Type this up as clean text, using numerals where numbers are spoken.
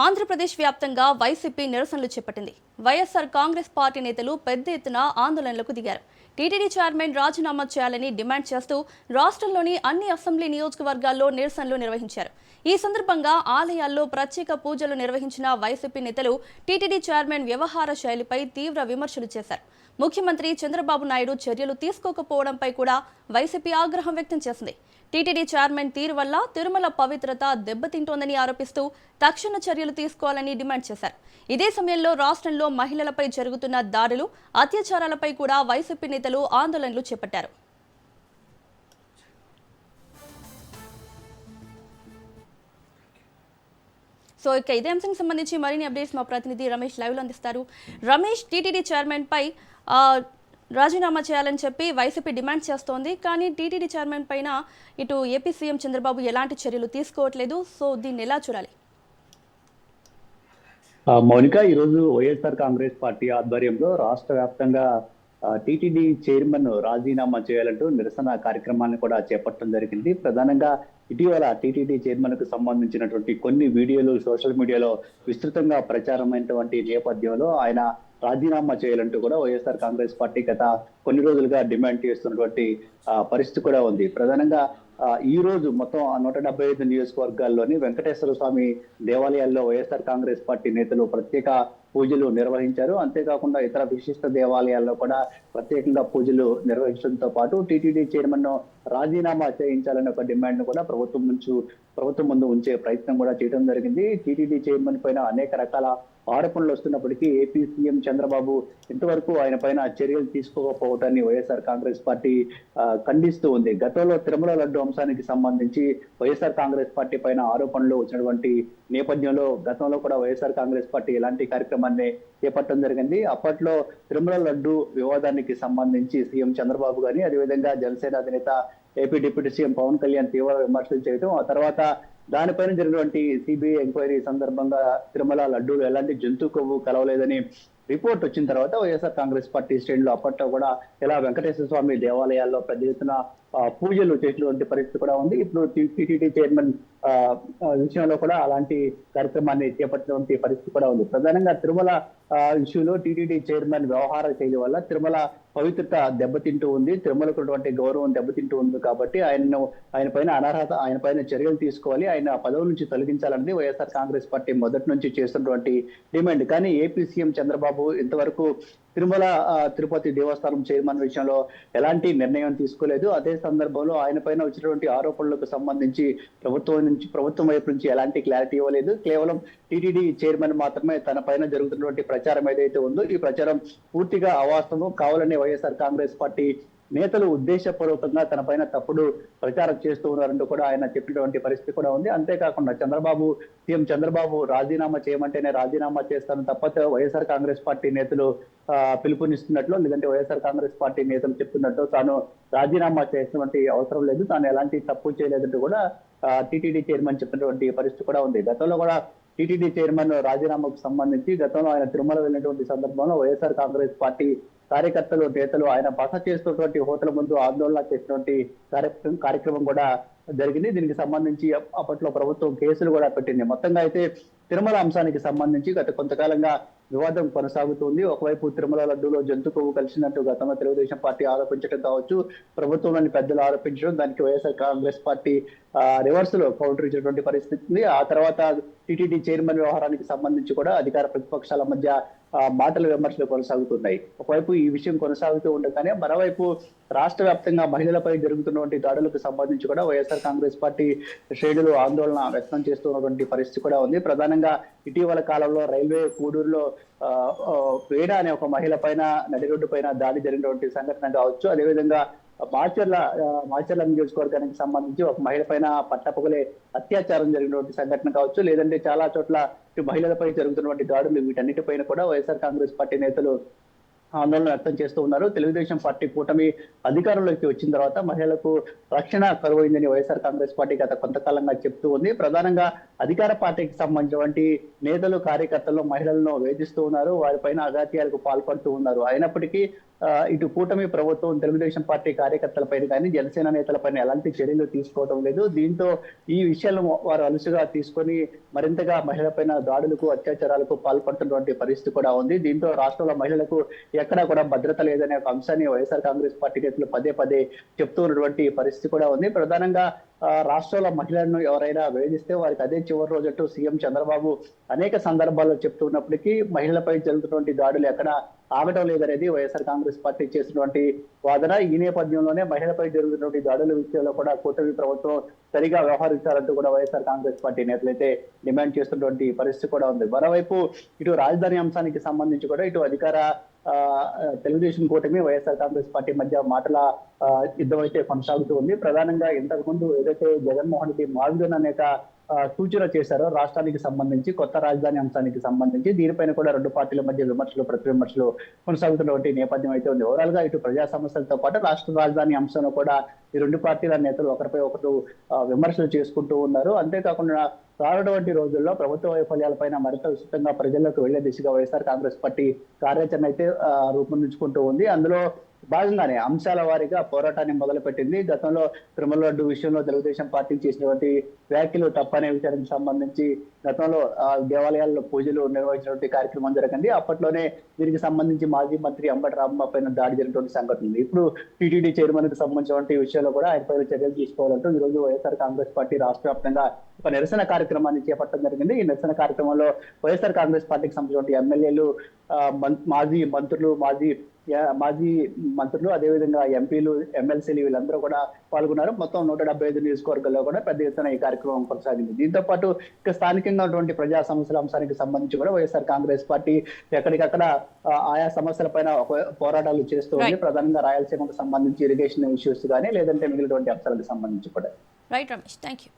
ఆంధ్రప్రదేశ్ వ్యాప్తంగా వైసీపీ నిరసనలు చేపట్టింది. వైఎస్ఆర్ కాంగ్రెస్ పార్టీ నేతలు పెద్ద ఎత్తున ఆందోళనలకు దిగారు. టీటీడీ చైర్మన్ రాజీనామా చేయాలని డిమాండ్ చేస్తూ రాష్ట్రంలోని అన్ని అసెంబ్లీ నియోజకవర్గాల్లో నిరసనలు నిర్వహించారు. ఈ సందర్భంగా ఆలయాల్లో ప్రత్యేక పూజలు నిర్వహించిన వైసీపీ నేతలు టీటీడీ చైర్మన్ వ్యవహార శైలిపై తీవ్ర విమర్శలు చేశారు. ముఖ్యమంత్రి చంద్రబాబు నాయుడు చర్యలు తీసుకోకపోవడంపై కూడా వైసీపీ ఆగ్రహం వ్యక్తం చేసింది. టీటీడీ చైర్మన్ తీరు వల్ల తిరుమల పవిత్రత దెబ్బతింటోందని ఆరోపిస్తూ తక్షణ చర్యలు తీసుకోవాలని డిమాండ్ చేశారు. ఇదే సమయంలో రాష్ట్రంలో మహిళలపై జరుగుతున్న దాడులు, అత్యాచారాలపై కూడా వైసీపీ నేతలు ఆందోళనలు చేపట్టారు. సో ఇక ఇదే అంశానికి సంబంధించి మరిన్ని అప్డేట్స్ మా ప్రతినిధి రమేష్ లైవ్లో అందిస్తారు. రమేష్, టీటీడీ చైర్మన్ పై రాజీనామా చేయాలని చెప్పి వైసీపీ డిమాండ్ చేస్తోంది. కానీ టీటీడీ చైర్మన్ పైన ఇటు ఏపీ సీఎం చంద్రబాబు ఎలాంటి చర్యలు తీసుకోవట్లేదు. సో దీన్ని ఎలా చూడాలి? మౌనిక, ఈరోజు వైఎస్ఆర్ కాంగ్రెస్ పార్టీ ఆధ్వర్యంలో రాష్ట్ర వ్యాప్తంగా టీటీడీ చైర్మన్ రాజీనామా చేయాలంటూ నిరసన కార్యక్రమాన్ని కూడా చేపట్టడం జరిగింది. ప్రధానంగా ఇటీవల టీటీడీ చైర్మన్ కు సంబంధించినటువంటి కొన్ని వీడియోలు సోషల్ మీడియాలో విస్తృతంగా ప్రచారమైనటువంటి నేపథ్యంలో ఆయన రాజీనామా చేయాలంటూ కూడా వైఎస్ఆర్ కాంగ్రెస్ పార్టీ గత కొన్ని రోజులుగా డిమాండ్ చేస్తున్నటువంటి పరిస్థితి కూడా ఉంది. ప్రధానంగా ఈ రోజు మొత్తం 175 నియోజకవర్గాల్లోని వెంకటేశ్వర స్వామి దేవాలయాల్లో వైఎస్ఆర్ కాంగ్రెస్ పార్టీ నేతలు ప్రత్యేక పూజలు నిర్వహించారు. అంతేకాకుండా ఇతర విశిష్ట దేవాలయాల్లో కూడా ప్రత్యేకంగా పూజలు నిర్వహించడంతో పాటు టీటీడీ చైర్మన్ రాజీనామా చేయించాలనే ఒక డిమాండ్ ను కూడా ప్రభుత్వం ముందు ఉంచే ప్రయత్నం కూడా చేయడం జరిగింది. టీటీడీ చైర్మన్ పైన అనేక రకాల ఆరోపణలు వస్తున్నప్పటికీ ఏపీ సీఎం చంద్రబాబు ఇంతవరకు ఆయన పైన చర్యలు తీసుకోకపోవటాన్ని వైఎస్ఆర్ కాంగ్రెస్ పార్టీ ఖండిస్తూ ఉంది. గతంలో తిరుమల లడ్డు అంశానికి సంబంధించి వైఎస్ఆర్ కాంగ్రెస్ పార్టీ పైన ఆరోపణలు వచ్చినటువంటి నేపథ్యంలో గతంలో కూడా వైఎస్ఆర్ కాంగ్రెస్ పార్టీ ఎలాంటి కార్యక్రమాన్ని చేపట్టడం జరిగింది. అప్పట్లో తిరుమల లడ్డు వివాదానికి సంబంధించి సీఎం చంద్రబాబు గాని, అదేవిధంగా జనసేన అధినేత AP deputy CM Pawan Kalyan తీవ్ర విమర్శలు చేయడం, ఆ తర్వాత దానిపైన జరిగినటువంటి సిబిఐ ఎంక్వైరీ సందర్భంగా తిరుమల లడ్డూలు ఎలాంటి జంతు కొవ్వు కలవలేదని రిపోర్ట్ వచ్చిన తర్వాత వైఎస్ఆర్ కాంగ్రెస్ పార్టీ శ్రేణులు అప్పట్లో కూడా ఇలా వెంకటేశ్వర స్వామి దేవాలయాల్లో పెద్ద ఎత్తున పూజలు చేసినటువంటి పరిస్థితి కూడా ఉంది. ఇప్పుడు టీటీడీ చైర్మన్ విషయంలో కూడా అలాంటి కార్యక్రమాన్ని చేపట్టినటువంటి పరిస్థితి కూడా ఉంది. ప్రధానంగా తిరుమల ఇష్యూలో టీటీడీ చైర్మన్ వ్యవహార శైలి వల్ల తిరుమల పవిత్రత దెబ్బతింటూ ఉంది, తిరుమలకు ఉన్నటువంటి గౌరవం దెబ్బతింటూ ఉంది. కాబట్టి ఆయన పైన అనర్హత, ఆయన పైన చర్యలు తీసుకోవాలి, ఆయన పదవి నుంచి తొలగించాలన్నది వైఎస్ఆర్ కాంగ్రెస్ పార్టీ మొదటి నుంచి చేస్తున్నటువంటి డిమాండ్. కానీ ఏపీ సీఎం చంద్రబాబు ఇంతవరకు తిరుమల తిరుపతి దేవస్థానం చైర్మన్ విషయంలో ఎలాంటి నిర్ణయం తీసుకోలేదు. అదే సందర్భంలో ఆయన పైన వచ్చినటువంటి ఆరోపణలకు సంబంధించి ప్రభుత్వం వైపు నుంచి ఎలాంటి క్లారిటీ ఇవ్వలేదు. కేవలం టీటీడీ చైర్మన్ మాత్రమే తన పైన జరుగుతున్నటువంటి ప్రచారం ఏదైతే ఉందో ఈ ప్రచారం పూర్తిగా అవాస్తవం, కావాలనే వైఎస్ఆర్ కాంగ్రెస్ పార్టీ నేతలు ఉద్దేశపూర్వకంగా తన పైన తప్పుడు ప్రచారం చేస్తూ ఉన్నారంటూ కూడా ఆయన చెప్పినటువంటి పరిస్థితి కూడా ఉంది. అంతేకాకుండా సీఎం చంద్రబాబు రాజీనామా చేయమంటేనే రాజీనామా చేస్తాను తప్ప వైఎస్ఆర్ కాంగ్రెస్ పార్టీ నేతలు పిలుపునిస్తున్నట్లు, లేదంటే వైఎస్ఆర్ కాంగ్రెస్ పార్టీ నేతలు చెప్తున్నట్టు తాను రాజీనామా చేసినటువంటి అవసరం లేదు, తాను ఎలాంటి తప్పు చేయలేదంటూ కూడా టీటీడీ చైర్మన్ చెప్పినటువంటి పరిస్థితి కూడా ఉంది. గతంలో కూడా టీటీడీ చైర్మన్ రాజీనామాకు సంబంధించి గతంలో ఆయన తిరుమల వెళ్ళినటువంటి సందర్భంలో వైఎస్ఆర్ కాంగ్రెస్ పార్టీ కార్యకర్తలు నేతలు ఆయన బస చేస్తున్నటువంటి హోటల్ ముందు ఆందోళన చేసినటువంటి కార్యక్రమం కూడా జరిగింది. దీనికి సంబంధించి అప్పట్లో ప్రభుత్వం కేసులు కూడా పెట్టింది. మొత్తంగా అయితే తిరుమల అంశానికి సంబంధించి గత కొంతకాలంగా వివాదం కొనసాగుతుంది. ఒకవైపు తిరుమల లడ్డూలో జంతు కొవ్వు కలిసినట్టు గతంలో తెలుగుదేశం పార్టీ ఆరోపించడం కావచ్చు, ప్రభుత్వంలోని పెద్దలు ఆరోపించడం, దానికి వైఎస్ఆర్ కాంగ్రెస్ పార్టీ రివర్స్ లో కౌంటర్ ఇచ్చినటువంటి పరిస్థితి. ఆ తర్వాత టీటీడీ చైర్మన్ వ్యవహారానికి సంబంధించి కూడా అధికార ప్రతిపక్షాల మధ్య మాటల విమర్శలు కొనసాగుతున్నాయి. ఒకవైపు ఈ విషయం కొనసాగుతూ ఉండగానే మరోవైపు రాష్ట్ర వ్యాప్తంగా మహిళలపై జరుగుతున్నటువంటి దాడులకు సంబంధించి కూడా వైఎస్ఆర్ కాంగ్రెస్ పార్టీ శ్రేణులు ఆందోళన వ్యక్తం చేస్తున్నటువంటి పరిస్థితి కూడా ఉంది. ప్రధానంగా ఇటీవల కాలంలో రైల్వే కూడూరులో వేణ అనే ఒక మహిళ పైన నడి రోడ్డు పైన దాడి జరిగినటువంటి సంఘటన కావచ్చు, అదేవిధంగా మాచర్ల నియోజకవర్గానికి సంబంధించి ఒక మహిళ పైన పట్టపగలే అత్యాచారం జరిగినటువంటి సంఘటన కావచ్చు, లేదంటే చాలా చోట్ల మహిళలపై జరుగుతున్నటువంటి దాడులు, వీటన్నిటిపైన కూడా వైఎస్ఆర్ కాంగ్రెస్ పార్టీ నేతలు ఆందోళన వ్యక్తం చేస్తూ ఉన్నారు. తెలుగుదేశం పార్టీ కూటమి అధికారంలోకి వచ్చిన తర్వాత మహిళలకు రక్షణ కరువైందని వైఎస్ఆర్ కాంగ్రెస్ పార్టీ గత కొంతకాలంగా చెప్తూ ఉంది. ప్రధానంగా అధికార పార్టీకి సంబంధించినటువంటి నేతలు కార్యకర్తలు మహిళలను వేధిస్తూ ఉన్నారు, వారిపైన అఘాత్యాలకు పాల్పడుతూ ఉన్నారు. అయినప్పటికీ ఇటు కూటమి ప్రభుత్వం తెలుగుదేశం పార్టీ కార్యకర్తలపైన కానీ జనసేన నేతలపైన ఎలాంటి చర్యలు తీసుకోవడం లేదు. దీంతో ఈ విషయాలను వారు అలుసుగా తీసుకొని మరింతగా మహిళలపైన దాడులకు అత్యాచారాలకు పాల్పడుతున్నటువంటి పరిస్థితి కూడా ఉంది. దీంతో రాష్ట్రంలో మహిళలకు ఎక్కడా కూడా భద్రత లేదనే ఒక అంశాన్ని వైఎస్ఆర్ కాంగ్రెస్ పార్టీ నేతలు పదే పదే చెప్తూ ఉన్నటువంటి పరిస్థితి కూడా ఉంది. ప్రధానంగా రాష్ట్రంలో మహిళలను ఎవరైనా వేధిస్తే వారికి అదే చివరి రోజు సీఎం చంద్రబాబు అనేక సందర్భాల్లో చెప్తున్నప్పటికీ మహిళలపై జరుగుతున్నటువంటి దాడులు ఎక్కడ ఆగటం లేదనేది వైఎస్ఆర్ కాంగ్రెస్ పార్టీ చేసినటువంటి వాదన. ఈ నేపథ్యంలోనే మహిళలపై జరుగుతున్నటువంటి దాడుల విషయంలో కూడా కూటమి ప్రభుత్వం సరిగా వ్యవహరించాలంటూ కూడా వైఎస్ఆర్ కాంగ్రెస్ పార్టీ నేతలైతే డిమాండ్ చేస్తున్నటువంటి పరిస్థితి కూడా ఉంది. మరోవైపు ఇటు రాజధాని అంశానికి సంబంధించి కూడా ఇటు అధికార తెలుగుదేశం కూటమి వైఎస్ఆర్ కాంగ్రెస్ పార్టీ మధ్య మాటల యుద్ధం అయితే కొనసాగుతూ ఉంది. ప్రధానంగా ఇంతకు ముందు ఏదైతే జగన్మోహన్ రెడ్డి మాల్గొన్ అనేక సూచన చేశారో రాష్ట్రానికి సంబంధించి కొత్త రాజధాని అంశానికి సంబంధించి దీనిపైన కూడా రెండు పార్టీల మధ్య విమర్శలు ప్రతి విమర్శలు కొనసాగుతున్నటువంటి నేపథ్యం అయితే ఉంది. ఓవరాల్ గా ఇటు ప్రజా సమస్యలతో పాటు రాష్ట్ర రాజధాని అంశంలో కూడా ఈ రెండు పార్టీల నేతలు ఒకరిపై ఒకరు విమర్శలు చేసుకుంటూ ఉన్నారు. అంతేకాకుండా రానటువంటి రోజుల్లో ప్రభుత్వ వైఫల్యాలపైన మరింత విస్తృతంగా ప్రజల్లోకి వెళ్లే దిశగా వైఎస్ఆర్ కాంగ్రెస్ పార్టీ కార్యాచరణ అయితే రూపొందించుకుంటూ ఉంది. అందులో భాగంగానే అంశాల వారీగా పోరాటాన్ని మొదలుపెట్టింది. గతంలో తిరుమల లడ్డు విషయంలో తెలుగుదేశం పార్టీ చేసినటువంటి వ్యాఖ్యలు తప్పనే విషయానికి సంబంధించి గతంలో దేవాలయాల్లో పూజలు నిర్వహించినటువంటి కార్యక్రమం జరిగింది. అప్పట్లోనే దీనికి సంబంధించి మాజీ మంత్రి అంబటి రాంబాబు పైన దాడి జరిగినటువంటి సంఘటన ఉంది. ఇప్పుడు టీటీడీ చైర్మన్ కి సంబంధించినటువంటి విషయాల్లో కూడా ఆయన పైన చర్యలు తీసుకోవాలంటూ ఈ రోజు వైఎస్ఆర్ కాంగ్రెస్ పార్టీ రాష్ట్ర వ్యాప్తంగా ఒక నిరసన కార్యక్రమాన్ని చేపట్టడం జరిగింది. ఈ నిరసన కార్యక్రమంలో వైఎస్ఆర్ కాంగ్రెస్ పార్టీకి సంబంధించిన ఎమ్మెల్యేలు, మాజీ మంత్రులు, మాజీ మంత్రులు, అదేవిధంగా ఎంపీలు, ఎమ్మెల్సీలు వీళ్ళందరూ కూడా పాల్గొన్నారు. మొత్తం 175 నియోజకవర్గాల్లో కూడా పెద్ద ఎత్తున ఈ కార్యక్రమం కొనసాగింది. దీంతో పాటు ఇక స్థానికంగా ఉన్నటువంటి ప్రజా సమస్యల అంశానికి సంబంధించి కూడా వైఎస్ఆర్ కాంగ్రెస్ పార్టీ ఎక్కడికక్కడ ఆయా సమస్యల పైన పోరాటాలు చేస్తూ ఉంది. ప్రధానంగా రాయలసీమకు సంబంధించి ఇరిగేషన్ ఇష్యూస్ కానీ లేదంటే మిగిలినటువంటి అంశాలకు సంబంధించి కూడా. Right Ramesh, thank you.